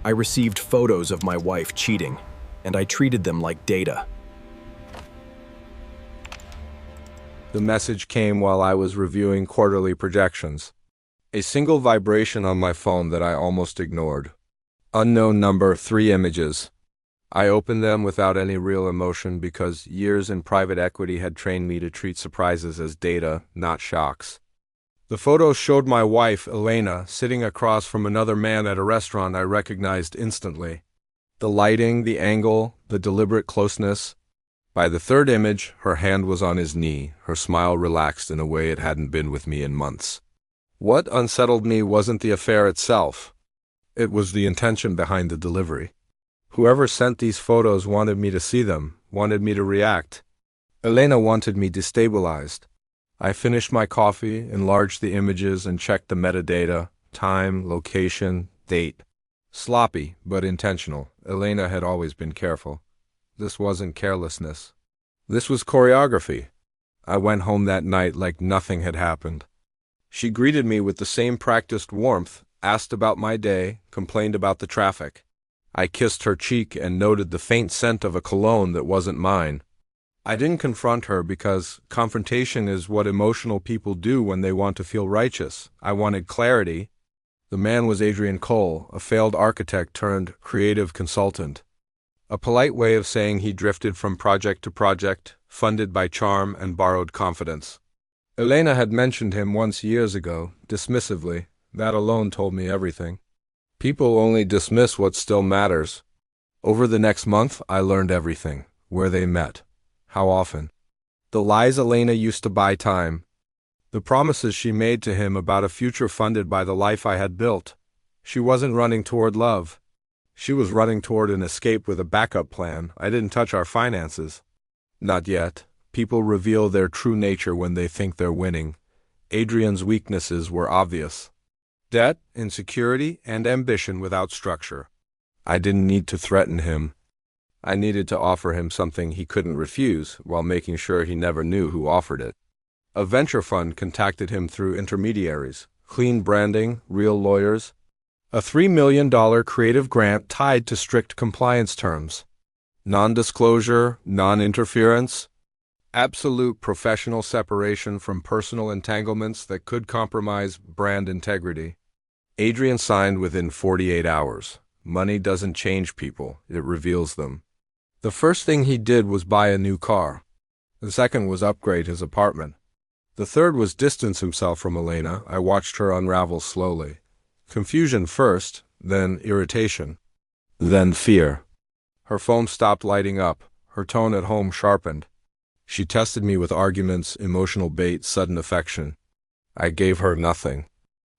I received photos of my wife cheating, and I treated them like data. The message came while I was reviewing quarterly projections. A single vibration on my phone that I almost ignored. Unknown number, 3 images. I opened them without any real emotion because years in private equity had trained me to treat surprises as data, not shocks. The photos showed my wife, Elena, sitting across from another man at a restaurant I recognized instantly. The lighting, the angle, the deliberate closeness. By the third image, her hand was on his knee, her smile relaxed in a way it hadn't been with me in months. What unsettled me wasn't the affair itself. It was the intention behind the delivery. Whoever sent these photos wanted me to see them, wanted me to react. Elena wanted me destabilized. I finished my coffee, enlarged the images, and checked the metadata, time, location, date. Sloppy, but intentional. Elena had always been careful. This wasn't carelessness. This was choreography. I went home that night like nothing had happened. She greeted me with the same practiced warmth, asked about my day, complained about the traffic. I kissed her cheek and noted the faint scent of a cologne that wasn't mine. I didn't confront her because confrontation is what emotional people do when they want to feel righteous. I wanted clarity. The man was Adrian Cole, a failed architect turned creative consultant. A polite way of saying he drifted from project to project, funded by charm and borrowed confidence. Elena had mentioned him once years ago, dismissively. That alone told me everything. People only dismiss what still matters. Over the next month, I learned everything. Where they met. How often. The lies Elena used to buy time. The promises she made to him about a future funded by the life I had built. She wasn't running toward love. She was running toward an escape with a backup plan. I didn't touch our finances. Not yet. People reveal their true nature when they think they're winning. Adrian's weaknesses were obvious. Debt, insecurity, and ambition without structure. I didn't need to threaten him. I needed to offer him something he couldn't refuse while making sure he never knew who offered it. A venture fund contacted him through intermediaries, clean branding, real lawyers. A $3 million creative grant tied to strict compliance terms. Non-disclosure, non-interference. Absolute professional separation from personal entanglements that could compromise brand integrity. Adrian signed within 48 hours. Money doesn't change people, it reveals them. The first thing he did was buy a new car. The second was upgrade his apartment. The third was distance himself from Elena. I watched her unravel slowly. Confusion first, then irritation. Then fear. Her phone stopped lighting up. Her tone at home sharpened. She tested me with arguments, emotional bait, sudden affection. I gave her nothing.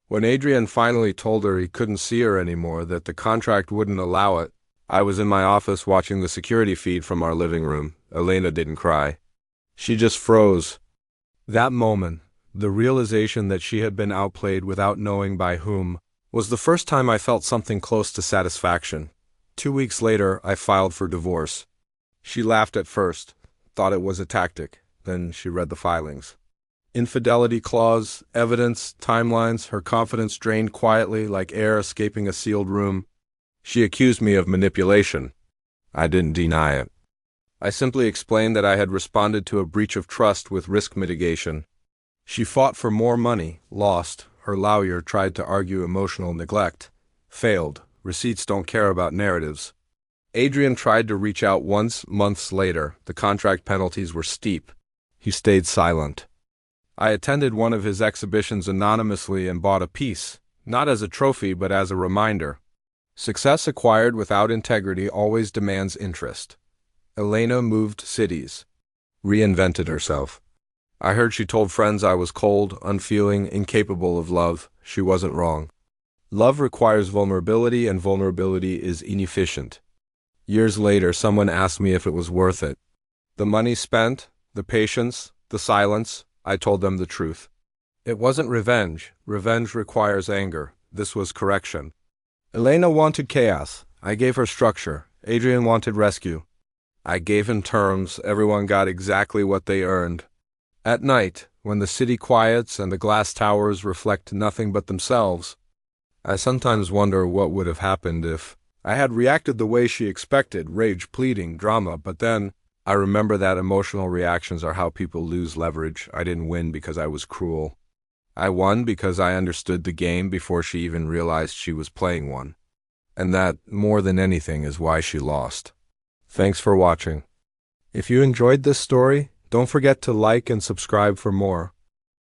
When Adrian finally told her he couldn't see her anymore, that the contract wouldn't allow it, I was in my office watching the security feed from our living room. Elena didn't cry. She just froze. That moment, the realization that she had been outplayed without knowing by whom, was the first time I felt something close to satisfaction. 2 weeks later, I filed for divorce. She laughed at first. Thought it was a tactic. Then she read the filings. Infidelity clause, evidence, timelines, her confidence drained quietly like air escaping a sealed room. She accused me of manipulation. I didn't deny it. I simply explained that I had responded to a breach of trust with risk mitigation. She fought for more money, lost. Her lawyer tried to argue emotional neglect. Failed. Receipts don't care about narratives. Adrian tried to reach out once, months later. The contract penalties were steep. He stayed silent. I attended one of his exhibitions anonymously and bought a piece, not as a trophy but as a reminder. Success acquired without integrity always demands interest. Elena moved cities. Reinvented herself. I heard she told friends I was cold, unfeeling, incapable of love. She wasn't wrong. Love requires vulnerability, and vulnerability is inefficient. Years later, someone asked me if it was worth it. The money spent, the patience, the silence, I told them the truth. It wasn't revenge. Revenge requires anger. This was correction. Elena wanted chaos. I gave her structure. Adrian wanted rescue. I gave him terms. Everyone got exactly what they earned. At night, when the city quiets and the glass towers reflect nothing but themselves, I sometimes wonder what would have happened if I had reacted the way she expected, rage, pleading, drama, but then I remember that emotional reactions are how people lose leverage. I didn't win because I was cruel. I won because I understood the game before she even realized she was playing one. And that, more than anything, is why she lost. Thanks for watching. If you enjoyed this story, don't forget to like and subscribe for more.